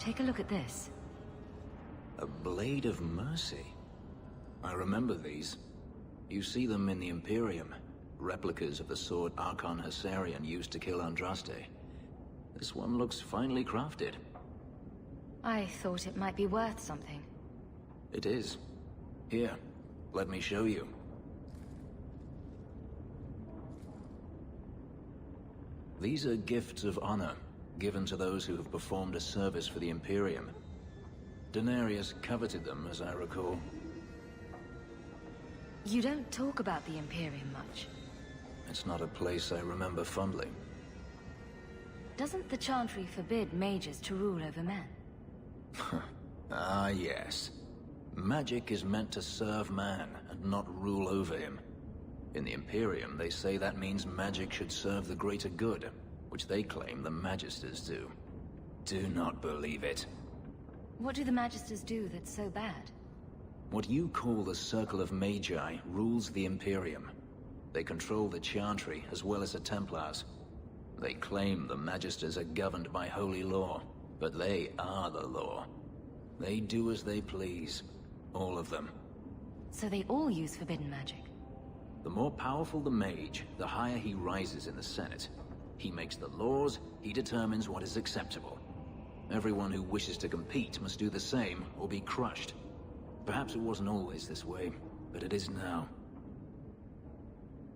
Take a look at this. A Blade of Mercy. I remember these. You see them in the Imperium. Replicas of the sword Archon Hessarian used to kill Andraste. This one looks finely crafted. I thought it might be worth something. It is. Here, let me show you. These are gifts of honor, given to those who have performed a service for the Imperium. Denarius coveted them, as I recall. You don't talk about the Imperium much. It's not a place I remember fondly. Doesn't the Chantry forbid mages to rule over men? Ah, yes. Magic is meant to serve man, and not rule over him. In the Imperium, they say that means magic should serve the greater good, which they claim the Magisters do. Do not believe it. What do the Magisters do that's so bad? What you call the Circle of Magi rules the Imperium. They control the Chantry, as well as the Templars. They claim the Magisters are governed by holy law, but they are the law. They do as they please. All of them. So they all use forbidden magic? The more powerful the mage, the higher he rises in the Senate. He makes the laws, he determines what is acceptable. Everyone who wishes to compete must do the same, or be crushed. Perhaps it wasn't always this way, but it is now.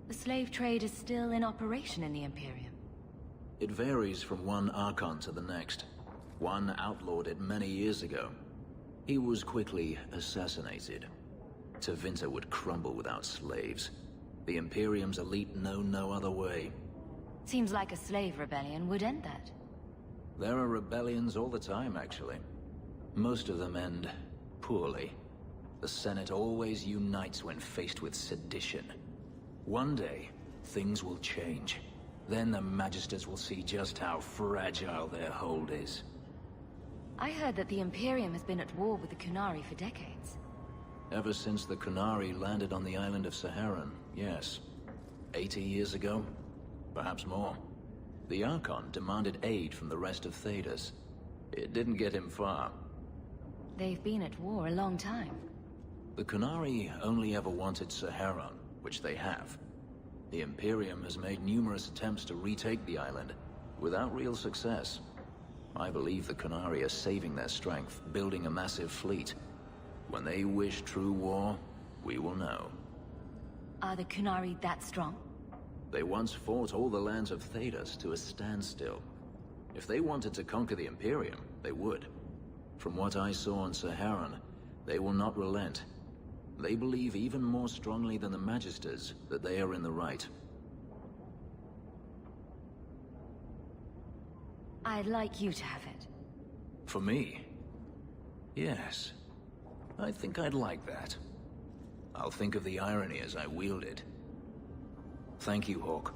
The slave trade is still in operation in the Imperium. It varies from one Archon to the next. One outlawed it many years ago. He was quickly assassinated. Tevinter would crumble without slaves. The Imperium's elite know no other way. Seems like a slave rebellion would end that. There are rebellions all the time, actually. Most of them end poorly. The Senate always unites when faced with sedition. One day, things will change. Then the Magisters will see just how fragile their hold is. I heard that the Imperium has been at war with the Qunari for decades. Ever since the Qunari landed on the island of Saharan, yes. 80 years ago? Perhaps more. The Archon demanded aid from the rest of Thedas. It didn't get him far. They've been at war a long time. The Qunari only ever wanted Saharan, which they have. The Imperium has made numerous attempts to retake the island, without real success. I believe the Qunari are saving their strength, building a massive fleet. When they wish true war, we will know. Are the Qunari that strong? They once fought all the lands of Thedas to a standstill. If they wanted to conquer the Imperium, they would. From what I saw on Saharan, they will not relent. They believe even more strongly than the Magisters that they are in the right. I'd like you to have it. For me? Yes. I think I'd like that. I'll think of the irony as I wield it. Thank you, Hawke.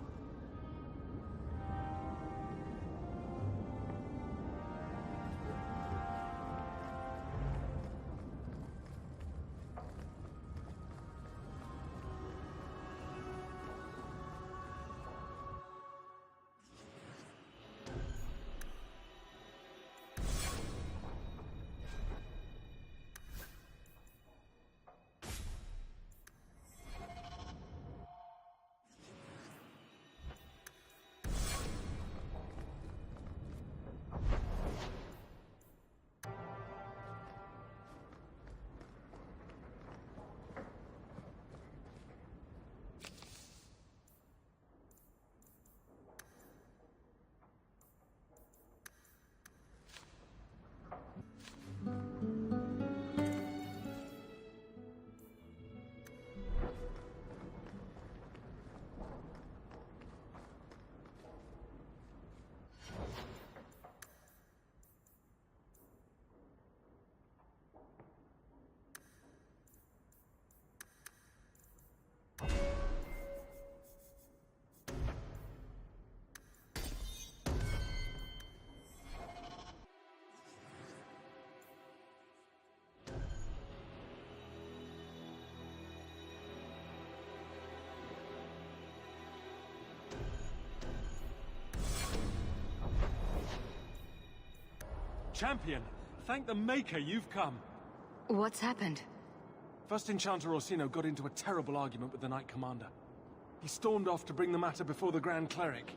Champion, Thank the Maker you've come. What's happened? First Enchanter Orsino got into a terrible argument with the Knight Commander. He stormed off to bring the matter before the Grand Cleric,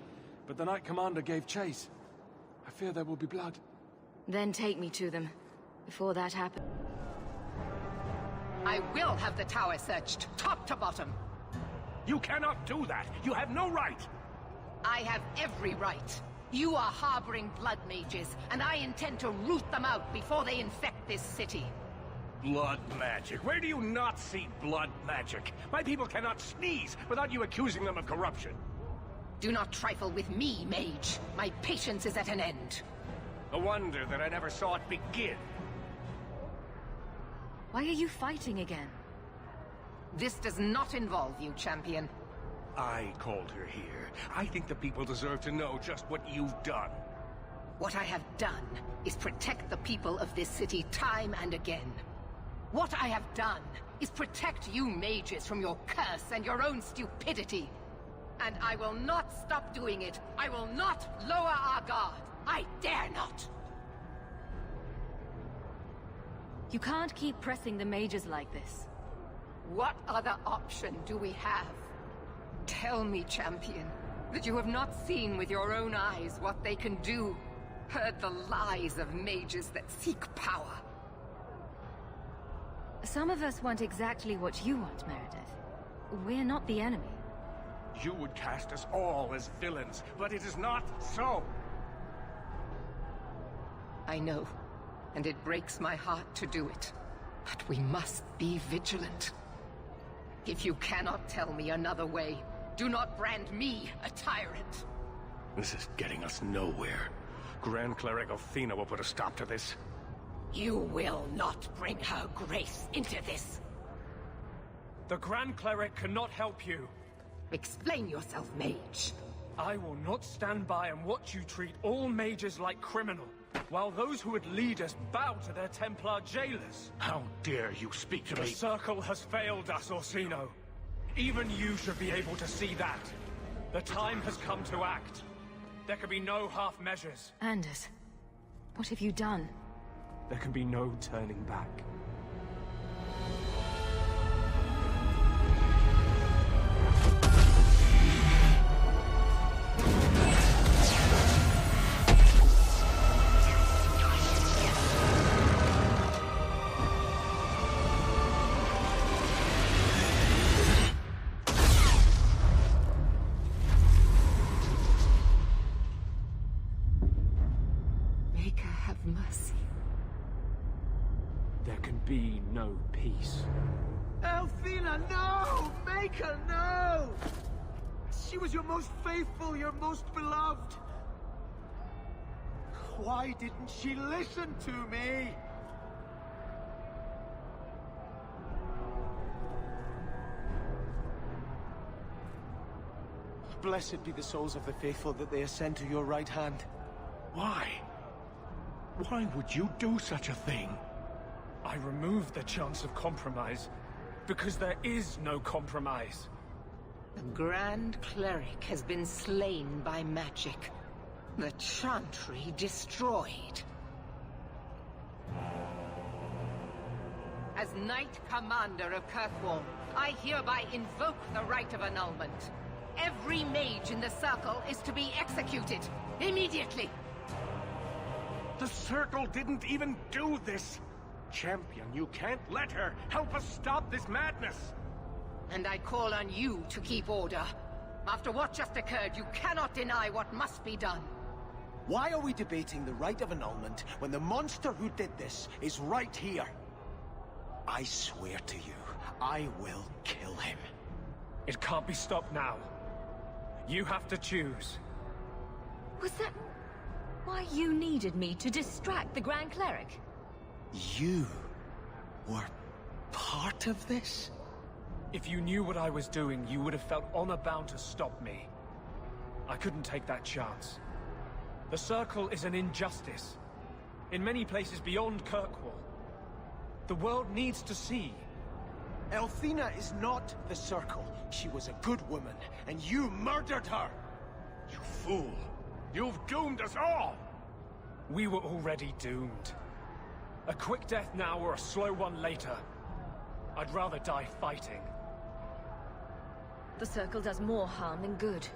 but the Knight Commander gave chase. I fear there will be blood. Then take me to them, before that happens. I will have the tower searched, top to bottom. You cannot do that! You have no right! I have every right. You are harboring blood mages, and I intend to root them out before they infect this city. Blood magic? Where do you not see blood magic? My people cannot sneeze without you accusing them of corruption. Do not trifle with me, mage. My patience is at an end. A wonder that I never saw it begin. Why are you fighting again? This does not involve you, champion. I called her here. I think the people deserve to know just what you've done. What I have done is protect the people of this city time and again. What I have done is protect you mages from your curse and your own stupidity. And I will not stop doing it. I will not lower our guard. I dare not. You can't keep pressing the mages like this. What other option do we have? Tell me, champion, that you have not seen with your own eyes what they can do. Heard the lies of mages that seek power. Some of us want exactly what you want, Meredith. We're not the enemy. You would cast us all as villains, but it is not so. I know, and it breaks my heart to do it. But we must be vigilant. If you cannot tell me another way, do not brand me a tyrant. This is getting us nowhere. Grand Cleric Athena will put a stop to this. You will not bring her grace into this. The Grand Cleric cannot help you. Explain yourself, mage. I will not stand by and watch you treat all mages like criminal, while those who would lead us bow to their Templar jailers. How dare you speak to The me? Circle has failed us, Orsino. Even you should be able to see that. The time has come to act. There can be no half measures. Anders, what have you done? There can be no turning back. Maker, have mercy. There can be no peace. Athena, no! Maker, no! She was your most faithful, your most beloved. Why didn't she listen to me? Blessed be the souls of the faithful that they ascend to your right hand. Why? Why would you do such a thing? I removed the chance of compromise, because there is no compromise. The Grand Cleric has been slain by magic. The Chantry destroyed. As Knight Commander of Kirkwall, I hereby invoke the right of annulment. Every mage in the Circle is to be executed, immediately! The Circle didn't even do this! Champion, you can't let her! Help us stop this madness! And I call on you to keep order. After what just occurred, you cannot deny what must be done. Why are we debating the right of annulment when the monster who did this is right here? I swear to you, I will kill him. It can't be stopped now. You have to choose. Was that why you needed me to distract the Grand Cleric? You were part of this? If you knew what I was doing, you would have felt honor-bound to stop me. I couldn't take that chance. The Circle is an injustice. In many places beyond Kirkwall. The world needs to see. Athena is not the Circle. She was a good woman, and you murdered her! You fool! You've doomed us all! We were already doomed. A quick death now or a slow one later. I'd rather die fighting. The Circle does more harm than good.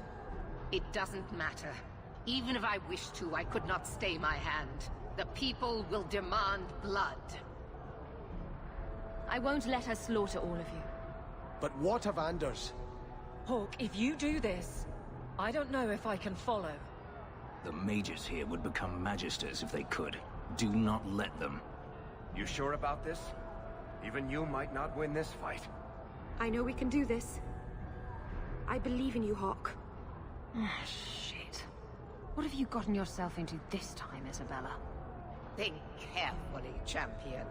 It doesn't matter. Even if I wished to, I could not stay my hand. The people will demand blood. I won't let her slaughter all of you. But what of Anders? Hawk, if you do this, I don't know if I can follow. The mages here would become magisters if they could. Do not let them. You sure about this? Even you might not win this fight. I know we can do this. I believe in you, Hawk. Shit. What have you gotten yourself into this time, Isabella? Think carefully, champion.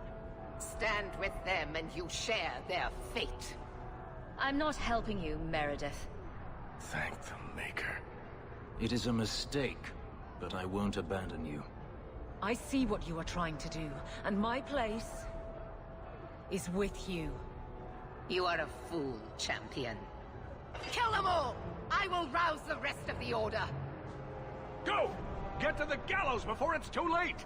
Stand with them and you share their fate. I'm not helping you, Meredith. Thank the Maker. It is a mistake, but I won't abandon you. I see what you are trying to do, and my place is with you. You are a fool, champion. Kill them all! I will rouse the rest of the Order! Go! Get to the gallows before it's too late!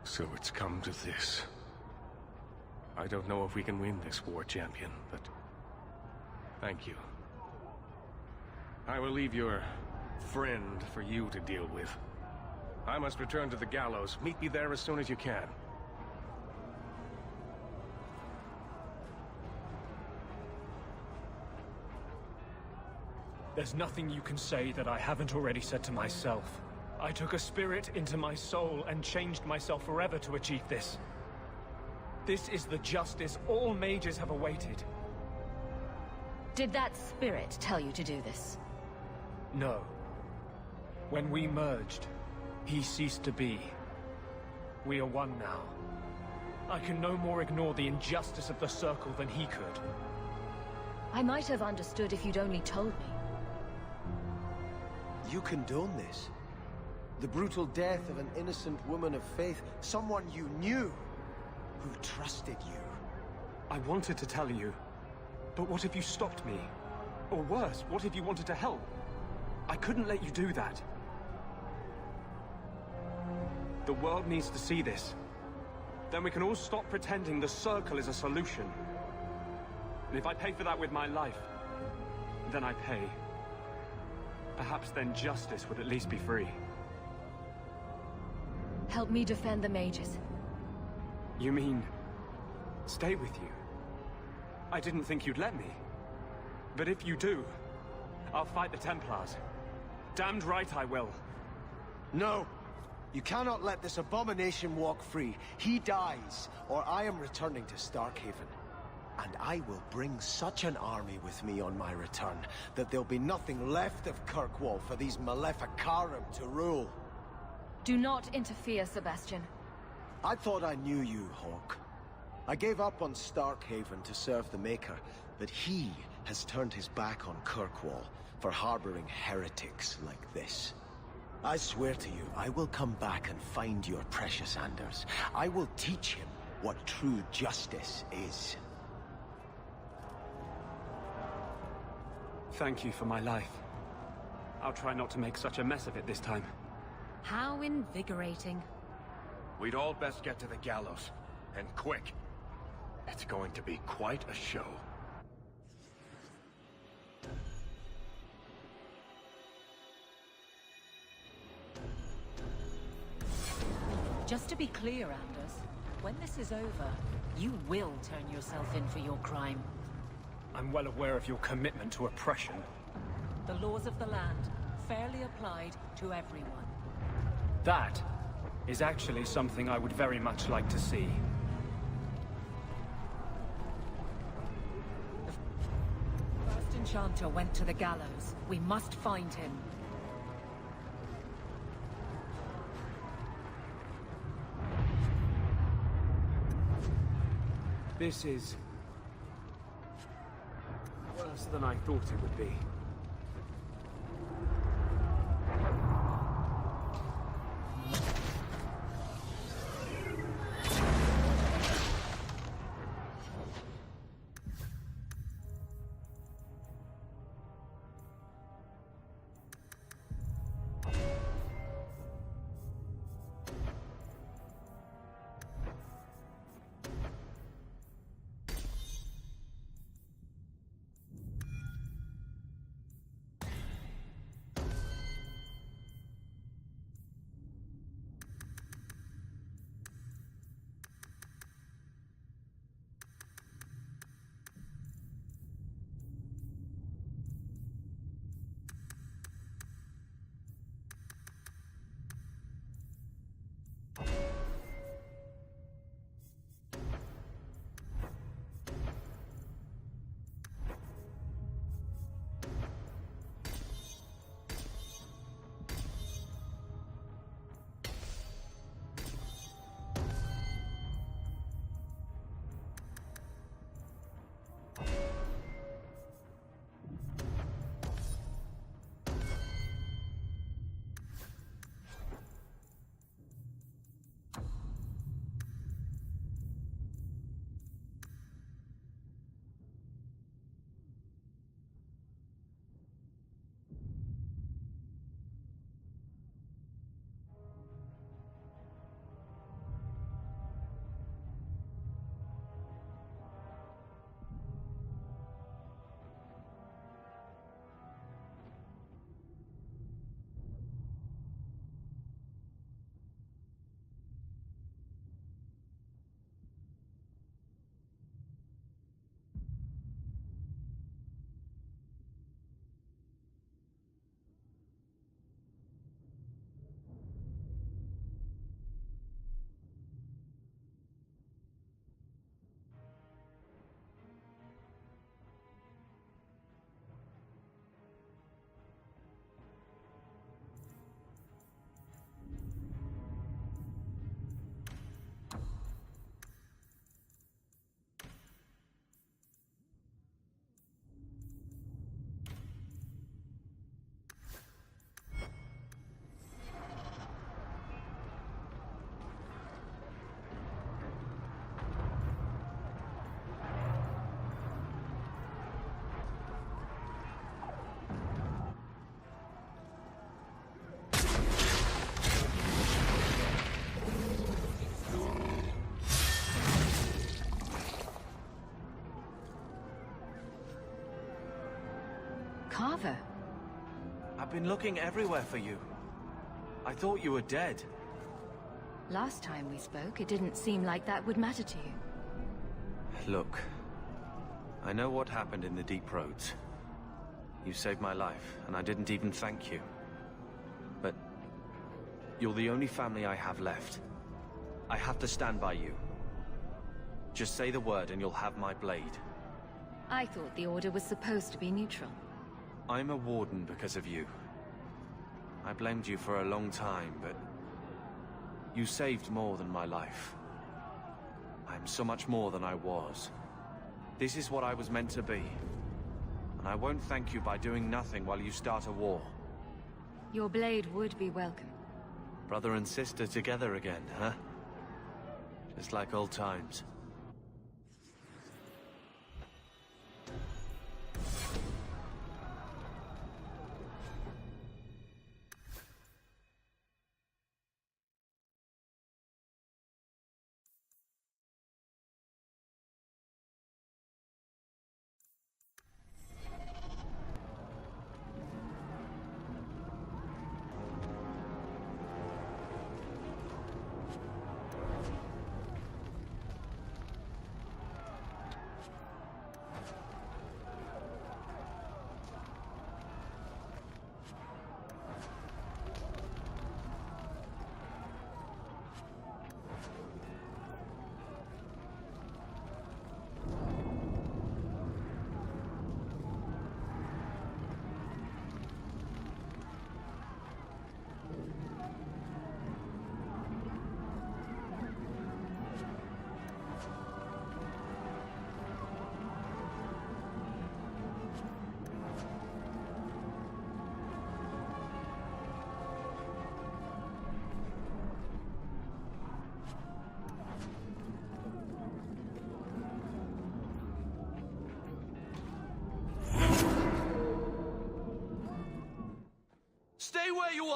So it's come to this. I don't know if we can win this war, champion, but thank you. I will leave your friend for you to deal with. I must return to the gallows. Meet me there as soon as you can. There's nothing you can say that I haven't already said to myself. I took a spirit into my soul and changed myself forever to achieve this. This is the justice all mages have awaited. Did that spirit tell you to do this? No. When we merged, he ceased to be. We are one now. I can no more ignore the injustice of the Circle than he could. I might have understood if you'd only told me. You condone this? The brutal death of an innocent woman of faith, someone you knew, who trusted you. I wanted to tell you, but what if you stopped me? Or worse, what if you wanted to help? I couldn't let you do that. The world needs to see this. Then we can all stop pretending the Circle is a solution. And if I pay for that with my life, then I pay. Perhaps then justice would at least be free. Help me defend the mages. You mean, stay with you? I didn't think you'd let me. But if you do, I'll fight the Templars. Damned right I will. No! You cannot let this abomination walk free. He dies, or I am returning to Starkhaven. And I will bring such an army with me on my return, that there'll be nothing left of Kirkwall for these Maleficarum to rule. Do not interfere, Sebastian. I thought I knew you, Hawk. I gave up on Starkhaven to serve the Maker, but he has turned his back on Kirkwall for harboring heretics like this. I swear to you, I will come back and find your precious Anders. I will teach him what true justice is. Thank you for my life. I'll try not to make such a mess of it this time. How invigorating. We'd all best get to the gallows. And quick. It's going to be quite a show. Just to be clear, Anders, when this is over, you will turn yourself in for your crime. I'm well aware of your commitment to oppression. The laws of the land, fairly applied to everyone. That is actually something I would very much like to see. The first enchanter went to the gallows. We must find him. This is... worse than I thought it would be. Carver. I've been looking everywhere for you. I thought you were dead. Last time we spoke, it didn't seem like that would matter to you. Look, I know what happened in the Deep Roads. You saved my life, and I didn't even thank you. But you're the only family I have left. I have to stand by you. Just say the word and you'll have my blade. I thought the Order was supposed to be neutral. I'm a warden because of you. I blamed you for a long time, but you saved more than my life. I'm so much more than I was. This is what I was meant to be. And I won't thank you by doing nothing while you start a war. Your blade would be welcome. Brother and sister together again, huh? Just like old times.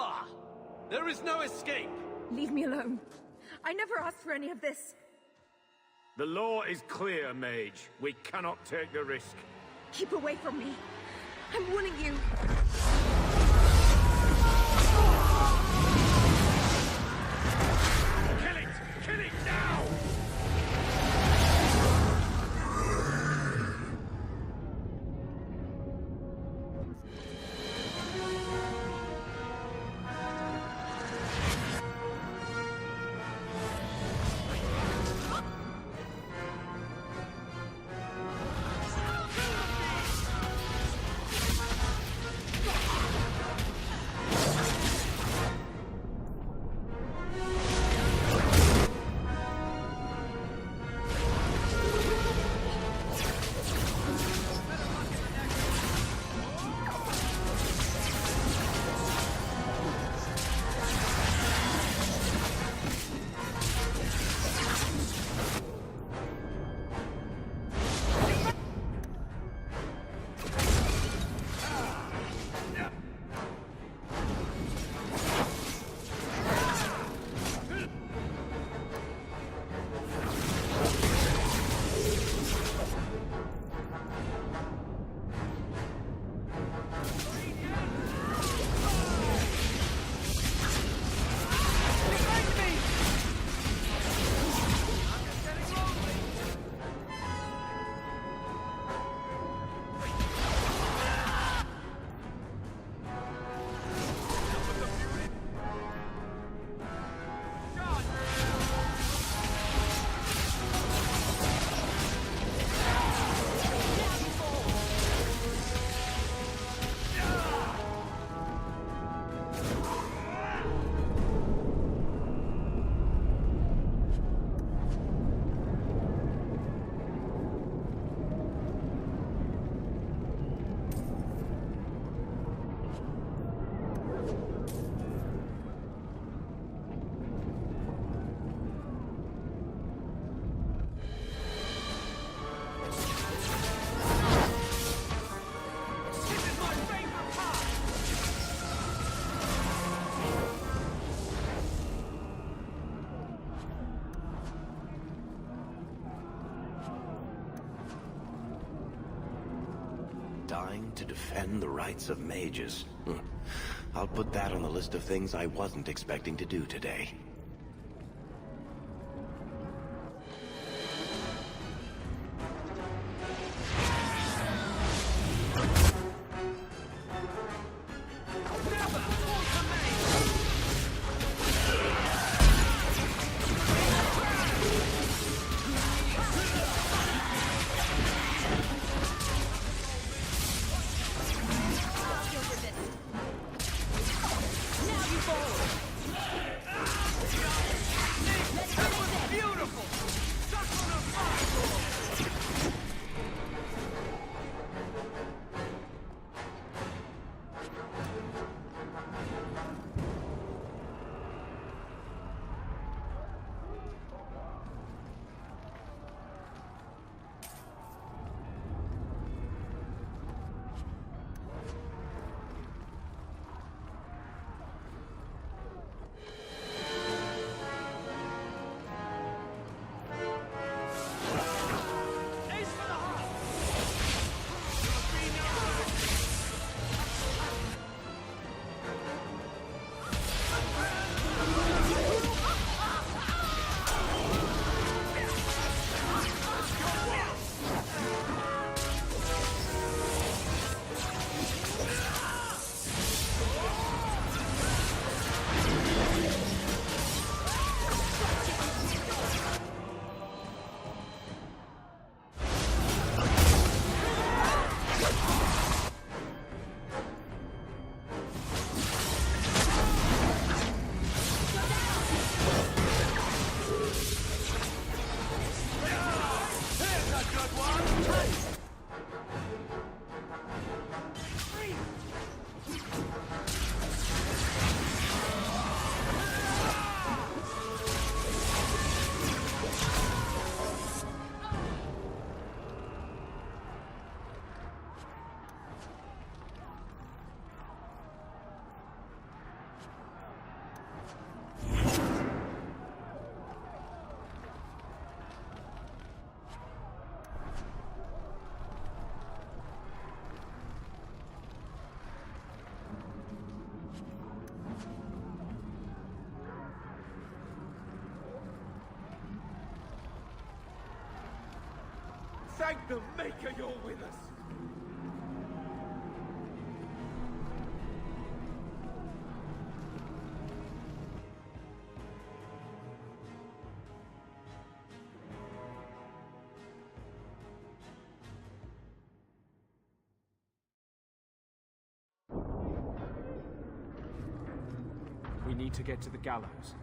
far. There is no escape. Leave me alone. I never asked for any of this. The law is clear, Mage. We cannot take the risk. Keep away from me. I'm warning you. Kill it! Kill it now! Dying to defend the rights of mages. I'll put that on the list of things I wasn't expecting to do today. Now you fall! Thank the Maker you're with us! We need to get to the gallows.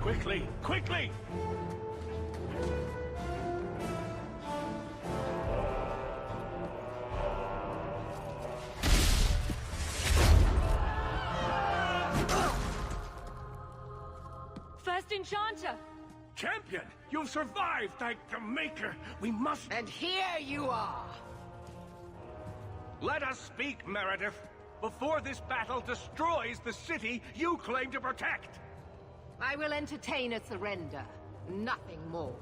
Quickly! Quickly! First Enchanter! Champion! You've survived, thank the Maker! We must... And here you are! Let us speak, Meredith! Before this battle destroys the city you claim to protect! I will entertain a surrender. Nothing more.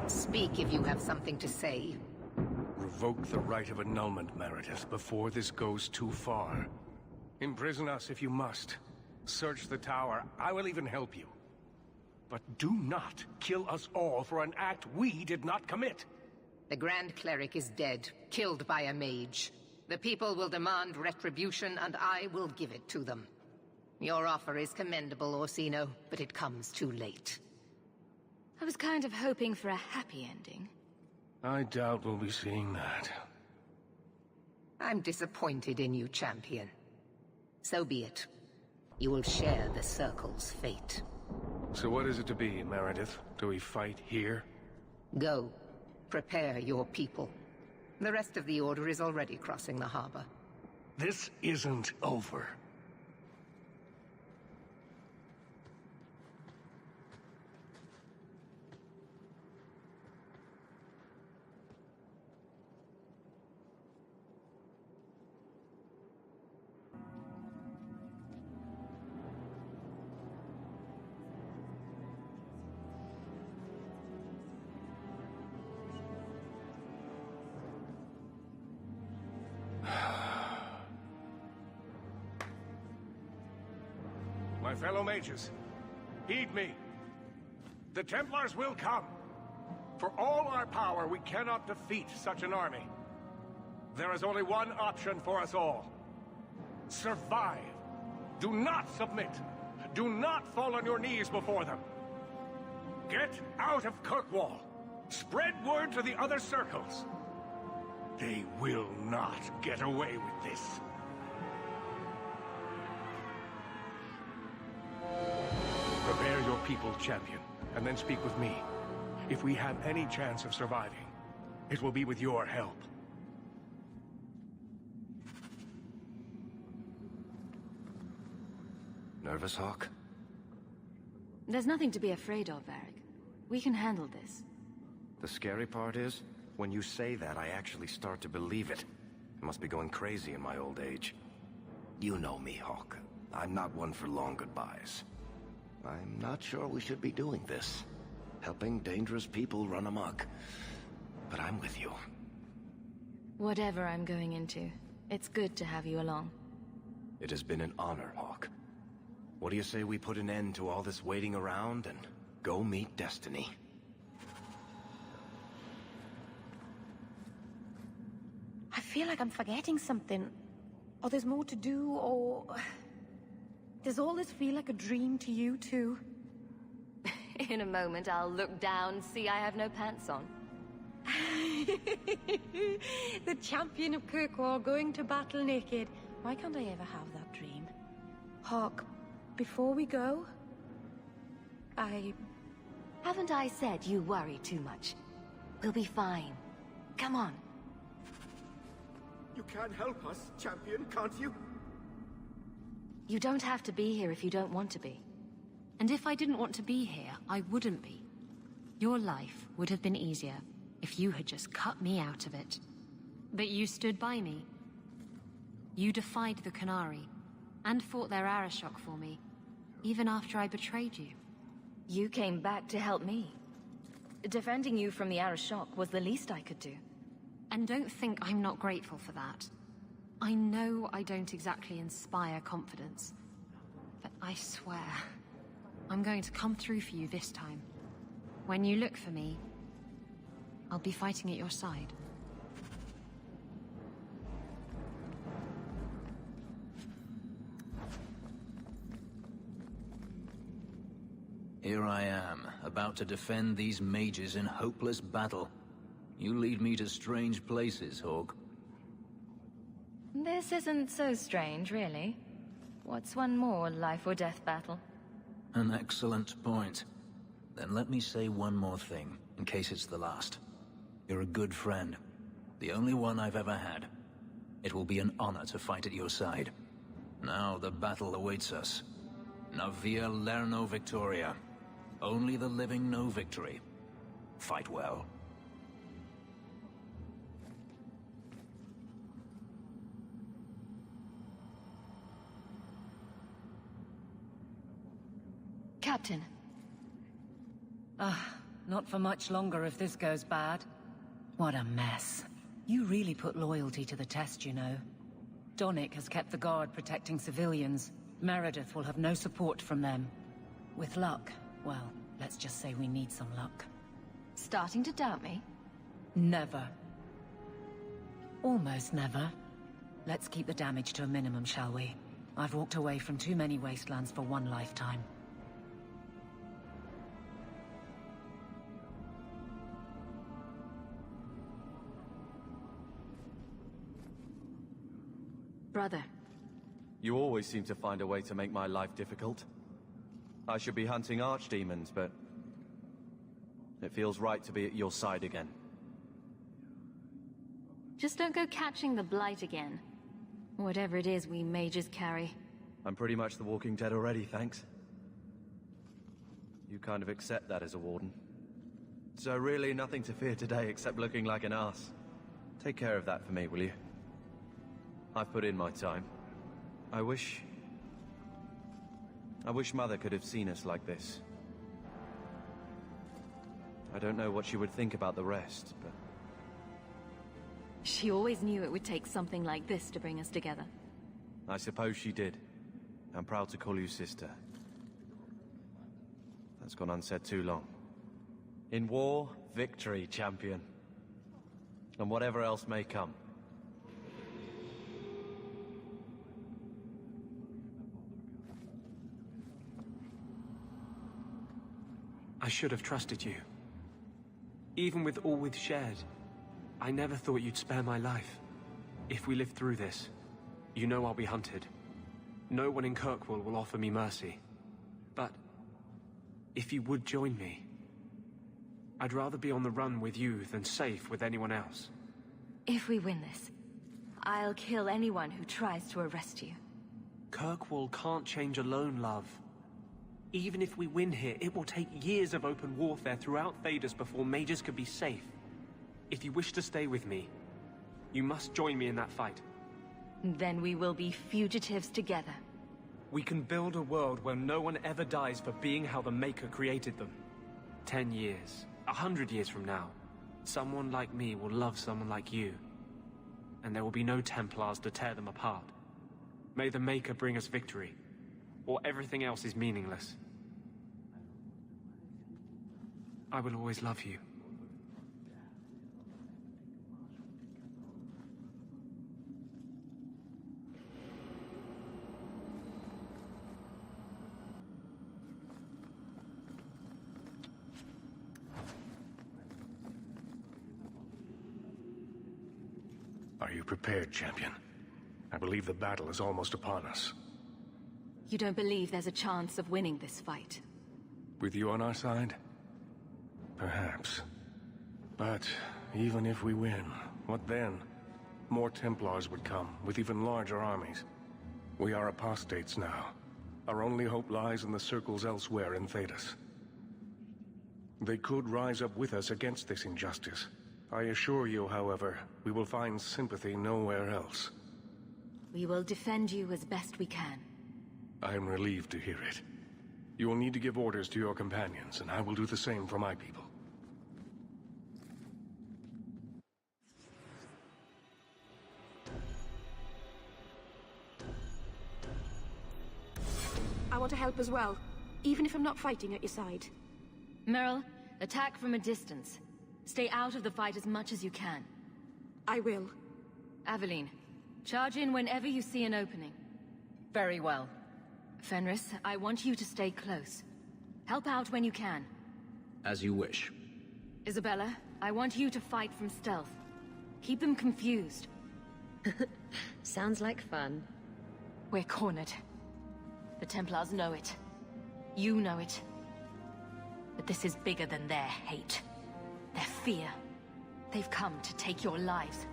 Speak if you have something to say. Revoke the right of annulment, Meredith, before this goes too far. Imprison us if you must. Search the tower. I will even help you. But do not kill us all for an act we did not commit. The Grand Cleric is dead, killed by a mage. The people will demand retribution, and I will give it to them. Your offer is commendable, Orsino, but it comes too late. I was kind of hoping for a happy ending. I doubt we'll be seeing that. I'm disappointed in you, champion. So be it. You will share the Circle's fate. So what is it to be, Meredith? Do we fight here? Go. Prepare your people. The rest of the Order is already crossing the harbor. This isn't over. My fellow mages, heed me. The Templars will come. For all our power, we cannot defeat such an army. There is only one option for us all. Survive. Do not submit. Do not fall on your knees before them. Get out of Kirkwall. Spread word to the other circles. They will not get away with this. Prepare your people, champion, and then speak with me. If we have any chance of surviving, it will be with your help. Nervous, Hawk? There's nothing to be afraid of, Varric. We can handle this. The scary part is, when you say that, I actually start to believe it. I must be going crazy in my old age. You know me, Hawk. I'm not one for long goodbyes. I'm not sure we should be doing this. Helping dangerous people run amok. But I'm with you. Whatever I'm going into, it's good to have you along. It has been an honor, Hawk. What do you say we put an end to all this waiting around and go meet Destiny? I feel like I'm forgetting something. Or there's more to do, or... Does all this feel like a dream to you, too? In a moment, I'll look down, see I have no pants on. The champion of Kirkwall going to battle naked. Why can't I ever have that dream? Hawk, before we go... Haven't I said you worry too much? We'll be fine. Come on. You can help us, champion, can't you? You don't have to be here if you don't want to be. And if I didn't want to be here, I wouldn't be. Your life would have been easier if you had just cut me out of it. But you stood by me. You defied the Qunari, and fought their Arishok for me, even after I betrayed you. You came back to help me. Defending you from the Arishok was the least I could do. And don't think I'm not grateful for that. I know I don't exactly inspire confidence, but I swear, I'm going to come through for you this time. When you look for me, I'll be fighting at your side. Here I am, about to defend these mages in hopeless battle. You lead me to strange places, Hawk. This isn't so strange, really. What's one more life or death battle? An excellent point. Then let me say one more thing, in case it's the last. You're a good friend. The only one I've ever had. It will be an honor to fight at your side. Now the battle awaits us. Navia Lerno Victoria. Only the living know victory. Fight well. Captain. Not for much longer if this goes bad. What a mess. You really put loyalty to the test, you know. Donnic has kept the guard protecting civilians. Meredith will have no support from them. With luck, well, let's just say we need some luck. Starting to doubt me? Never. Almost never. Let's keep the damage to a minimum, shall we? I've walked away from too many wastelands for one lifetime. Brother. You always seem to find a way to make my life difficult. I should be hunting archdemons, but it feels right to be at your side again. Just don't go catching the blight again. Whatever it is we mages carry. I'm pretty much the walking dead already, thanks. You kind of accept that as a warden. So really nothing to fear today except looking like an ass. Take care of that for me, will you? I've put in my time. I wish Mother could have seen us like this. I don't know what she would think about the rest, but... She always knew it would take something like this to bring us together. I suppose she did. I'm proud to call you sister. That's gone unsaid too long. In war, victory, champion. And whatever else may come. I should have trusted you. Even with all we've shared, I never thought you'd spare my life. If we live through this, you know I'll be hunted. No one in Kirkwall will offer me mercy. But if you would join me, I'd rather be on the run with you than safe with anyone else. If we win this, I'll kill anyone who tries to arrest you. Kirkwall can't change alone, love. Even if we win here, it will take years of open warfare throughout Thedas before mages could be safe. If you wish to stay with me, you must join me in that fight. Then we will be fugitives together. We can build a world where no one ever dies for being how the Maker created them. 10 years, 100 years from now, someone like me will love someone like you. And there will be no Templars to tear them apart. May the Maker bring us victory, or everything else is meaningless. I will always love you. Are you prepared, champion? I believe the battle is almost upon us. You don't believe there's a chance of winning this fight? With you on our side? Perhaps. But even if we win, what then? More Templars would come, with even larger armies. We are apostates now. Our only hope lies in the circles elsewhere in Thedas. They could rise up with us against this injustice. I assure you, however, we will find sympathy nowhere else. We will defend you as best we can. I am relieved to hear it. You will need to give orders to your companions, and I will do the same for my people. I want to help as well, even if I'm not fighting at your side. Merrill, attack from a distance. Stay out of the fight as much as you can. I will. Aveline, charge in whenever you see an opening. Very well. Fenris, I want you to stay close. Help out when you can. As you wish. Isabella, I want you to fight from stealth. Keep them confused. Sounds like fun. We're cornered. The Templars know it. You know it. But this is bigger than their hate. Their fear. They've come to take your lives.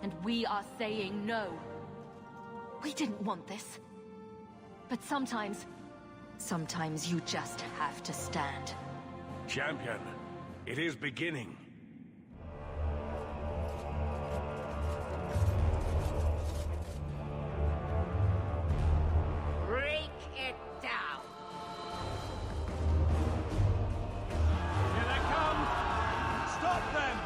And we are saying no. We didn't want this. But sometimes you just have to stand. Champion, it is beginning. Break it down! Here they come! Stop them!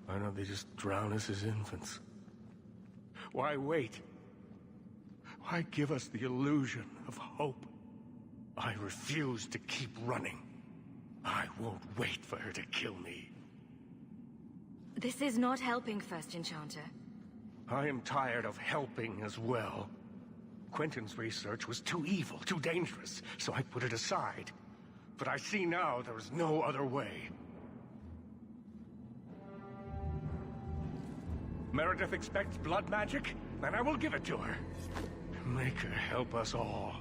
Why don't they just drown us as infants? Why wait? Why give us the illusion of hope? I refuse to keep running. I won't wait for her to kill me. This is not helping, First Enchanter. I am tired of helping as well. Quentin's research was too evil, too dangerous, so I put it aside. But I see now there is no other way. Meredith expects blood magic, then I will give it to her. Make her help us all.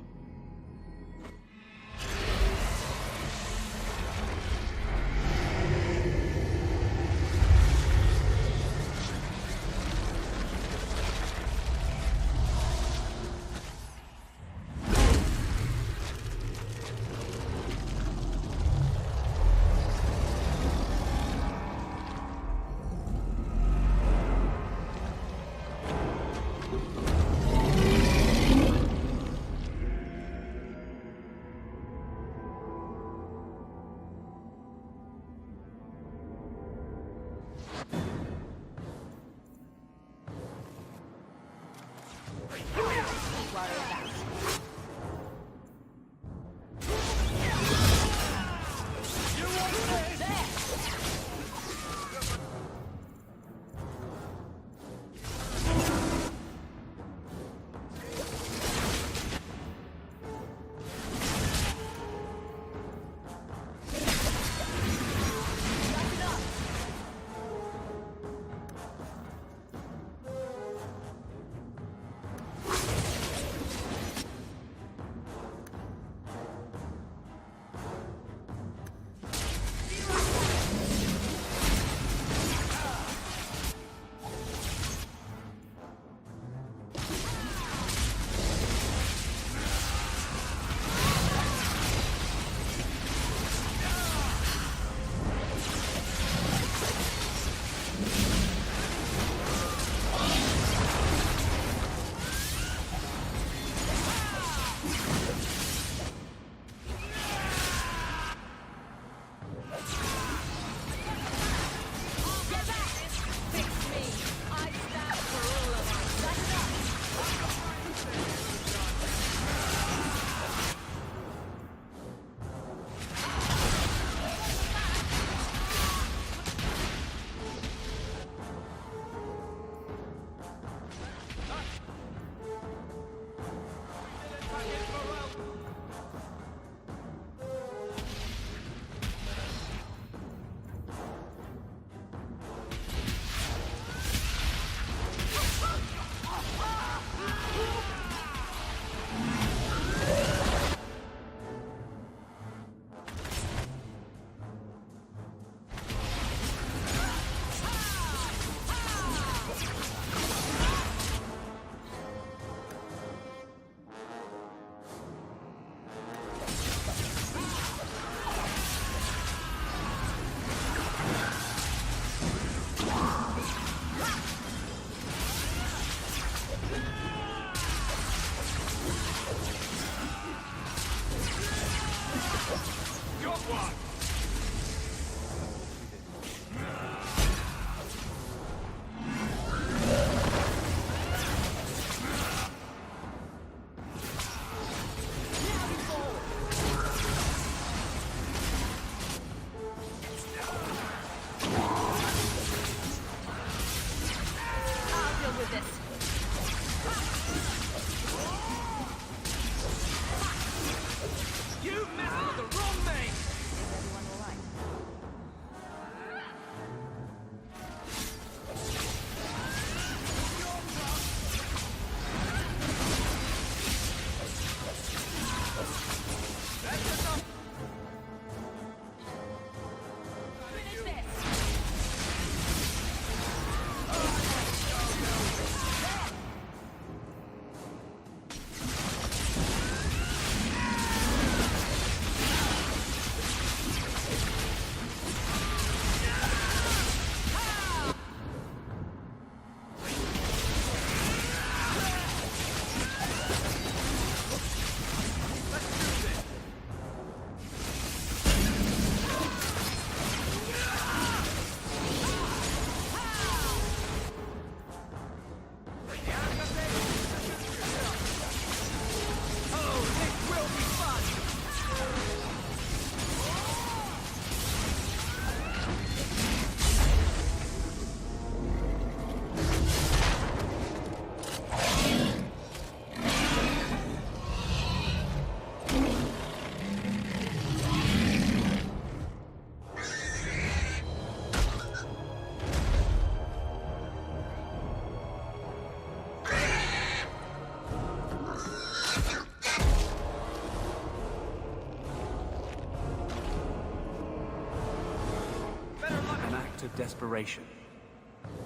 desperation.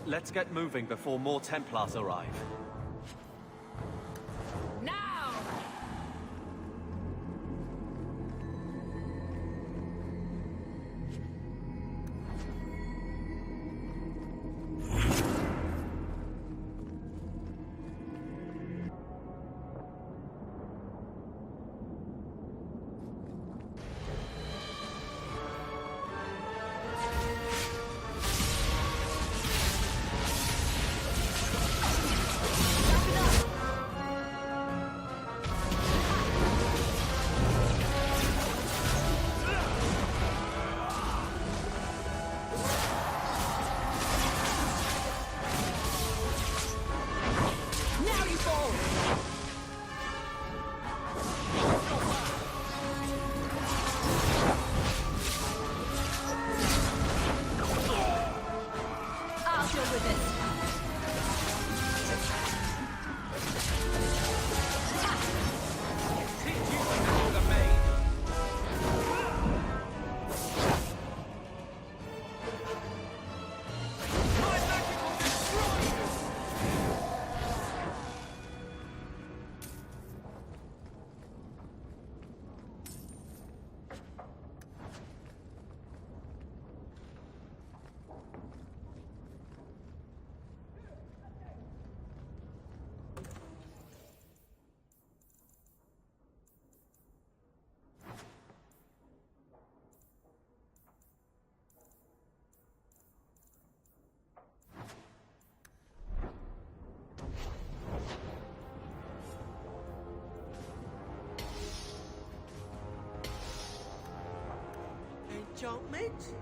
Let's get moving before more Templars arrive. Now! Jumpmate?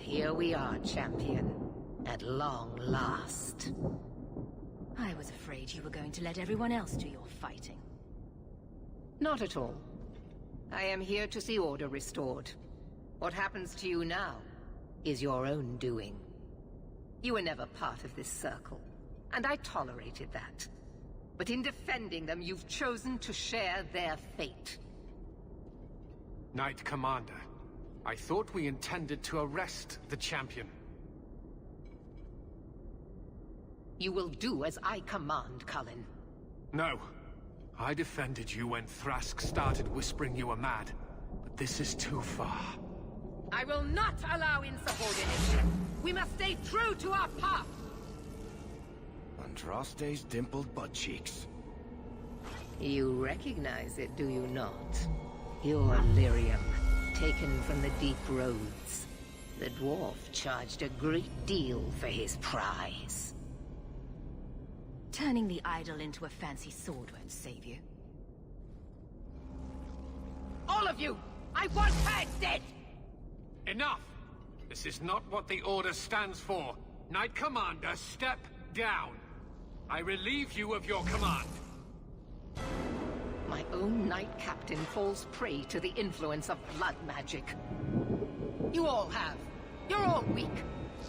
here we are, champion. At long last. I was afraid you were going to let everyone else do your fighting. Not at all. I am here to see order restored. What happens to you now is your own doing. You were never part of this circle, and I tolerated that. But in defending them, you've chosen to share their fate. Knight Commander, I thought we intended to arrest the champion. You will do as I command, Cullen. No. I defended you when Thrask started whispering you were mad. But this is too far. I will not allow insubordination. We must stay true to our path. Andraste's dimpled butt cheeks. You recognize it, do you not? Your lyrium, taken from the deep roads. The dwarf charged a great deal for his prize. Turning the idol into a fancy sword won't save you. All of you! I want her dead! Enough! This is not what the Order stands for. Knight Commander, step down. I relieve you of your command. My own Knight Captain falls prey to the influence of blood magic. You all have. You're all weak.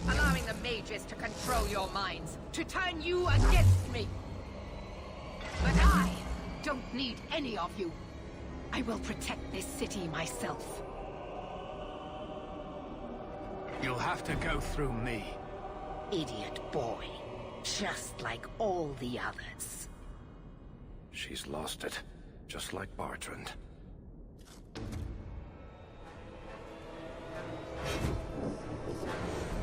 Allowing the mages to control your minds, to turn you against me. But I don't need any of you. I will protect this city myself. You'll have to go through me. Idiot boy. Just like all the others. She's lost it, just like Bartrand.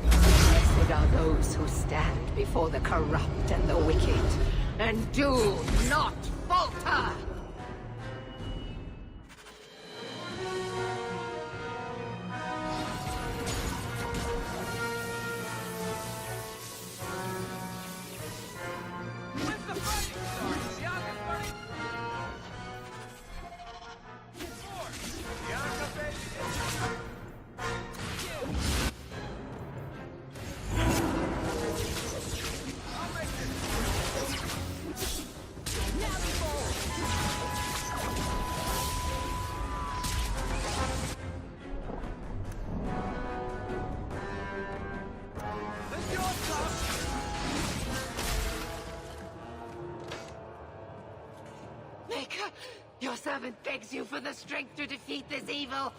Blessed are those who stand before the corrupt and the wicked, and do not falter! Maker, your servant begs you for the strength to defeat this evil.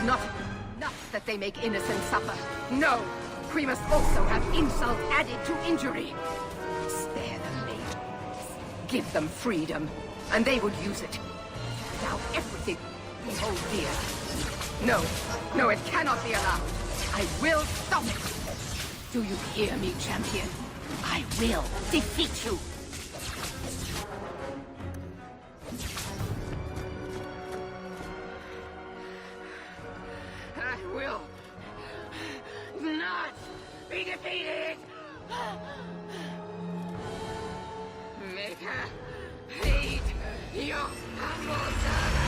Not enough that they make innocents suffer. No! We must also have insult added to injury. Spare them, mate. Give them freedom, and they would use it. Now everything we hold dear. No, no, it cannot be allowed. I will stop it. Do you hear me, champion? I will defeat you. I will not be defeated! Make her hate your humble servant!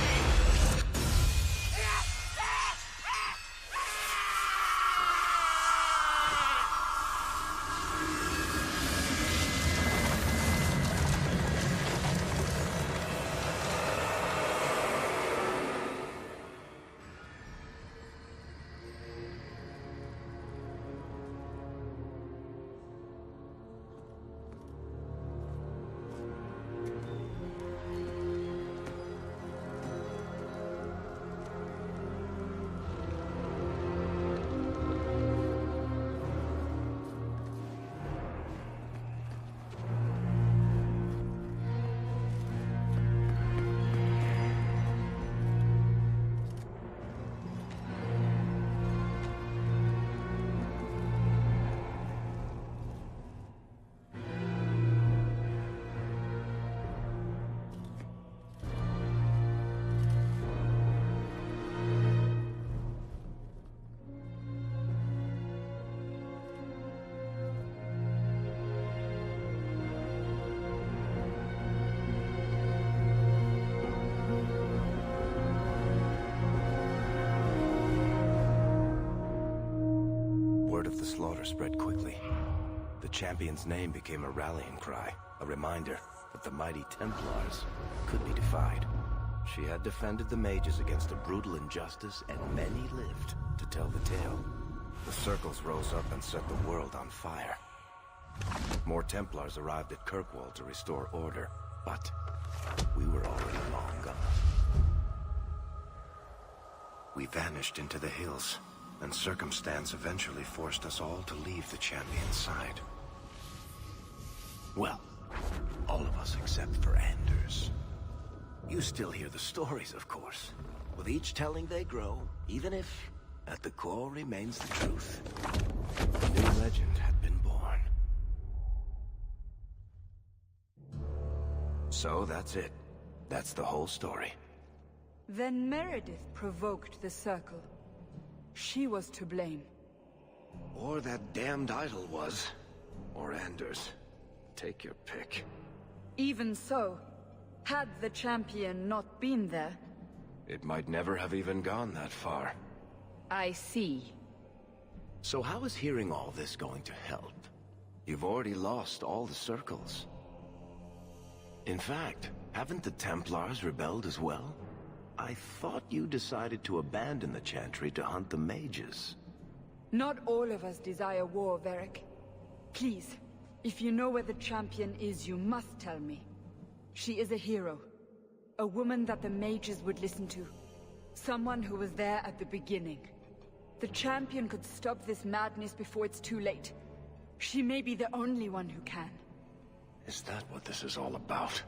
Word of the slaughter spread quickly. The champion's name became a rallying cry, a reminder that the mighty Templars could be defied. She had defended the mages against a brutal injustice, and many lived to tell the tale. The circles rose up and set the world on fire. More Templars arrived at Kirkwall to restore order, but we were already long gone. We vanished into the hills, and circumstance eventually forced us all to leave the champion's side. Well, all of us except for Anders. You still hear the stories, of course. With each telling they grow, even if, at the core, remains the truth. A new legend had been born. So that's it. That's the whole story. Then Meredith provoked the Circle. She was to blame. Or that damned idol was. Or Anders. Take your pick. Even so, had the champion not been there... It might never have even gone that far. I see. So how is hearing all this going to help? You've already lost all the circles. In fact, haven't the Templars rebelled as well? I thought you decided to abandon the Chantry to hunt the mages. Not all of us desire war, Varric. Please, if you know where the champion is, you must tell me. She is a hero. A woman that the mages would listen to. Someone who was there at the beginning. The champion could stop this madness before it's too late. She may be the only one who can. Is that what this is all about?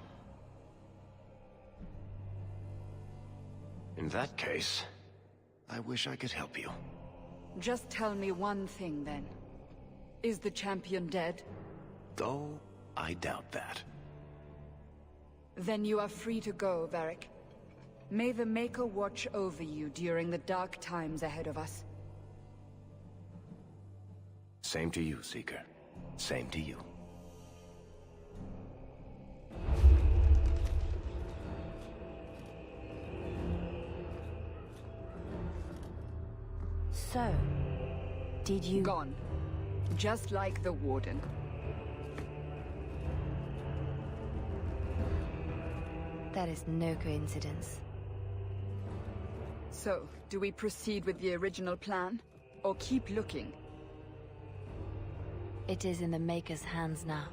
In that case, I wish I could help you. Just tell me one thing, then. Is the champion dead? Though, I doubt that. Then you are free to go, Varric. May the Maker watch over you during the dark times ahead of us. Same to you, Seeker. Same to you. So, did you... Gone. Just like the Warden. That is no coincidence. So, do we proceed with the original plan? Or keep looking? It is in the Maker's hands now.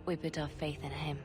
We put our faith in him.